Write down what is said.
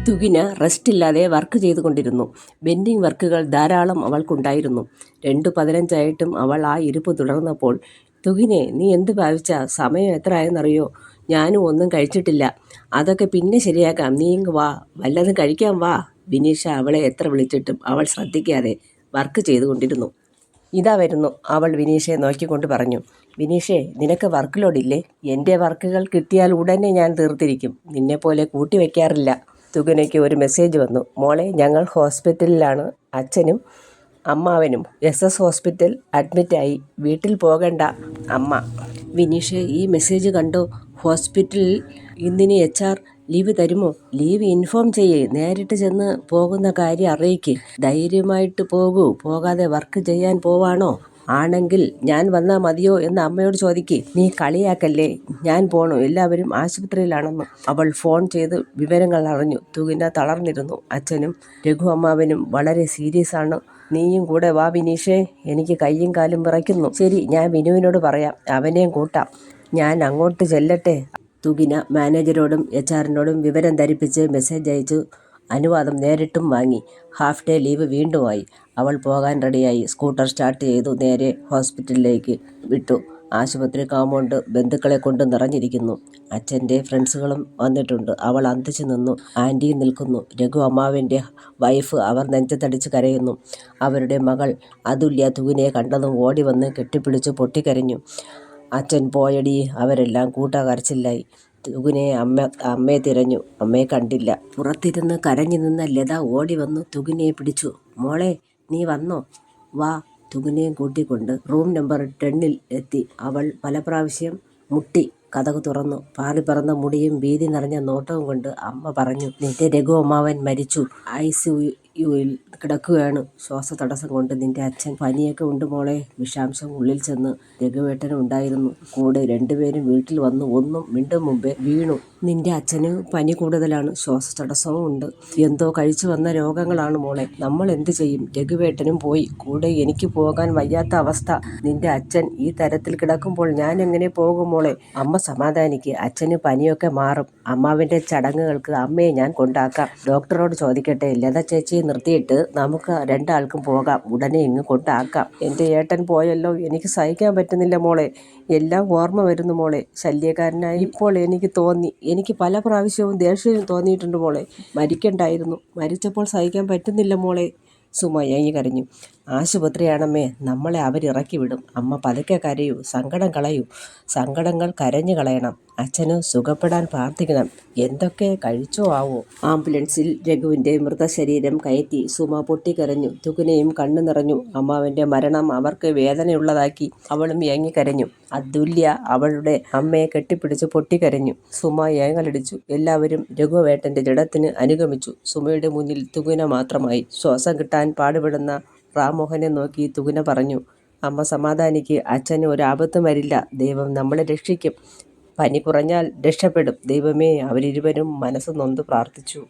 തുകിന റെസ്റ്റില്ലാതെ work ചെയ്തുകൊണ്ടിരുന്നു. Bending വർക്കുകൾ ധാരാളം അവൾക്കുണ്ടായിരുന്നു. 2:15 അവൾ ആ ഇരിപ്പ് തുടർന്നപ്പോൾ, തുകിനെ, നീ എന്ത് ഭാവിച്ചാ? സമയം എത്ര ആയെന്നറിയോ? ഞാനും ഒന്നും കഴിച്ചിട്ടില്ല. അതൊക്കെ പിന്നെ ശരിയാക്കാം, നീ ഇങ്ങ് വാ, വല്ലതും കഴിക്കാൻ വാ. വിനീഷ അവളെ എത്ര വിളിച്ചിട്ടും അവൾ ശ്രദ്ധിക്കാതെ വർക്ക് ചെയ്തുകൊണ്ടിരുന്നു. ഇതാ വരുന്നു, അവൾ വിനീഷയെ നോക്കിക്കൊണ്ട് പറഞ്ഞു. വിനീഷേ, നിനക്ക് വർക്ക് ലോഡില്ലേ? എൻ്റെ വർക്കുകൾ കിട്ടിയാൽ ഉടനെ ഞാൻ തീർത്തിരിക്കും. നിന്നെപ്പോലെ കൂട്ടിവെക്കാറില്ല. തുകനയ്ക്ക് ഒരു മെസ്സേജ് വന്നു. മോളെ, ഞങ്ങൾ ഹോസ്പിറ്റലിലാണ്. അച്ഛനും അമ്മാവനും SS ഹോസ്പിറ്റൽ അഡ്മിറ്റായി. വീട്ടിൽ പോകണ്ട. അമ്മ. വിനീഷ് ഈ മെസ്സേജ് കണ്ടോ? ഹോസ്പിറ്റലിൽ ഇന്നിനി HR ലീവ് തരുമോ? ലീവ് ഇൻഫോം ചെയ്യേ. നേരിട്ട് ചെന്ന് പോകുന്ന കാര്യം അറിയിക്ക്. ധൈര്യമായിട്ട് പോകൂ. പോകാതെ വർക്ക് ചെയ്യാൻ പോവാണോ? ആണെങ്കിൽ ഞാൻ വന്നാൽ മതിയോ എന്ന് അമ്മയോട് ചോദിക്ക്. നീ കളിയാക്കല്ലേ. ഞാൻ പോണു. എല്ലാവരും ആശുപത്രിയിലാണെന്ന്. അവൾ ഫോൺ ചെയ്ത് വിവരങ്ങൾ അറിഞ്ഞു. തുകിന തളർന്നിരുന്നു. അച്ഛനും രഘു അമ്മാവനും വളരെ സീരിയസ് ആണ്. നീയും കൂടെ വാ വിനീഷേ. എനിക്ക് കയ്യും കാലും വിറയ്ക്കുന്നു. ശരി, ഞാൻ വിനുവിനോട് പറയാം. അവനെയും കൂട്ടാം. ഞാൻ അങ്ങോട്ട് ചെല്ലട്ടെ? തുകിന മാനേജരോടും HR-നോടും വിവരം ധരിപ്പിച്ച് മെസ്സേജ് അയച്ചു. അനുവാദം നേരിട്ടും വാങ്ങി. ഹാഫ് ഡേ ലീവ് വീണ്ടും ആയി. അവൾ പോകാൻ റെഡിയായി. സ്കൂട്ടർ സ്റ്റാർട്ട് ചെയ്തു നേരെ ഹോസ്പിറ്റലിലേക്ക് വിട്ടു. ആശുപത്രി കോമ്പൗണ്ട് ബന്ധുക്കളെ കൊണ്ട് നിറഞ്ഞിരിക്കുന്നു. അച്ഛൻ്റെ ഫ്രണ്ട്സുകളും വന്നിട്ടുണ്ട്. അവൾ അന്തിച്ചു നിന്നു. ആൻറ്റിയും നിൽക്കുന്നു. രഘു അമ്മാവിൻ്റെ വൈഫ്. അവർ നെഞ്ചത്തടിച്ച് കരയുന്നു. അവരുടെ മകൾ അതുല്യ തുകിനെ കണ്ടതും ഓടി വന്ന് കെട്ടിപ്പിടിച്ച് പൊട്ടിക്കരഞ്ഞു. അച്ഛൻ പോയടി. അവരെല്ലാം കൂട്ടക്കരച്ചിലായി. തുകിനെ അമ്മയെ തിരഞ്ഞു. അമ്മയെ കണ്ടില്ല. പുറത്തിരുന്ന് കരഞ്ഞു നിന്ന ലത ഓടി വന്നു തുകിനെ പിടിച്ചു. മോളെ, നീ വന്നോ? വാ. തുകിനെയും കൂട്ടിക്കൊണ്ട് റൂം നമ്പർ 10 എത്തി. അവൾ പല പ്രാവശ്യം മുട്ടി. കതക് തുറന്നു. പാറിപ്പറന്ന മുടിയും ഭീതി നിറഞ്ഞ നോട്ടവും കൊണ്ട് അമ്മ പറഞ്ഞു, നിന്റെ രഘു അമ്മാവൻ മരിച്ചു. ICUയിൽ കിടക്കുകയാണ്. ശ്വാസതടസ്സം കൊണ്ട് നിന്റെ അച്ഛൻ. പനിയൊക്കെ ഉണ്ട് മോളെ. വിഷാംശം ഉള്ളിൽ ചെന്ന്. രഘുവേട്ടനും ഉണ്ടായിരുന്നു കൂടെ. രണ്ടുപേരും വീട്ടിൽ വന്നു. ഒന്നും മിണ്ടും മുമ്പേ വീണു. നിന്റെ അച്ഛന് പനി കൂടുതലാണ്. ശ്വാസതടസ്സവും ഉണ്ട്. എന്തോ കഴിച്ചു വന്ന രോഗങ്ങളാണ് മോളെ. നമ്മൾ എന്ത് ചെയ്യും? രഘുവേട്ടനും പോയി. കൂടെ എനിക്ക് പോകാൻ വയ്യാത്ത അവസ്ഥ. നിന്റെ അച്ഛൻ ഈ തരത്തിൽ കിടക്കുമ്പോൾ ഞാൻ എങ്ങനെ പോകും മോളെ? അമ്മ സമാധാനിക്ക്. അച്ഛന് പനിയൊക്കെ മാറും. അമ്മാവിൻ്റെ ചടങ്ങുകൾക്ക് അമ്മയെ ഞാൻ കൊണ്ടാക്കാം. ഡോക്ടറോട് ചോദിക്കട്ടെ. ലത ചേച്ചിയെ നിർത്തിയിട്ട് നമുക്ക് രണ്ടാൾക്കും പോകാം. ഉടനെ ഇങ്ങ് കൊണ്ടാക്കാം. എൻ്റെ ഏട്ടൻ പോയല്ലോ. എനിക്ക് സഹിക്കാൻ പറ്റുന്നില്ല മോളെ. എല്ലാം ഓർമ്മ വരുന്നു മോളെ. ശല്യക്കാരനായി ഇപ്പോൾ എനിക്ക് തോന്നി. എനിക്ക് പല പ്രാവശ്യവും ദേഷ്യവും തോന്നിയിട്ടുണ്ട് മോളെ. മരിക്കണ്ടായിരുന്നു. മരിച്ചപ്പോൾ സഹിക്കാൻ പറ്റുന്നില്ല മോളെ. സുമ ഏങ്ങി കരഞ്ഞു. ആശുപത്രിയാണമ്മേ. നമ്മളെ അവരിറക്കി വിടും. അമ്മ പതുക്കെ കരയൂ. സങ്കടം കളയൂ. സങ്കടങ്ങൾ കരഞ്ഞു കളയണം. അച്ഛന് സുഖപ്പെടാൻ പ്രാർത്ഥിക്കണം. എന്തൊക്കെ കഴിച്ചോ ആവോ? ആംബുലൻസിൽ രഘുവിൻ്റെ മൃതശരീരം കയറ്റി. സുമ പൊട്ടിക്കരഞ്ഞു. തുകിനയും കണ്ണു നിറഞ്ഞു. അമ്മാവൻ്റെ മരണം അവർക്ക് വേദനയുള്ളതാക്കി. അവളും ഏങ്ങിക്കരഞ്ഞു. അതുല്യ അവളുടെ അമ്മയെ കെട്ടിപ്പിടിച്ച് പൊട്ടിക്കരഞ്ഞു. സുമ ഏങ്ങലടിച്ചു. എല്ലാവരും രഘുവേട്ടൻ്റെ ജഡത്തിന് അനുഗമിച്ചു. സുമയുടെ മുന്നിൽ തുകിന മാത്രമായി. ശ്വാസം കിട്ടാൻ പാടുപെടുന്ന റാമോഹനെ നോക്കി തുകിന പറഞ്ഞു, അമ്മ സമാധാനിക്ക്. അച്ഛന് ഒരാപത്തും വരില്ല. ദൈവം നമ്മളെ രക്ഷിക്കും. പനി കുറഞ്ഞാൽ രക്ഷപ്പെടും. ദൈവമേ. അവരിരുവരും മനസ്സ് നൊന്ത് പ്രാർത്ഥിച്ചു.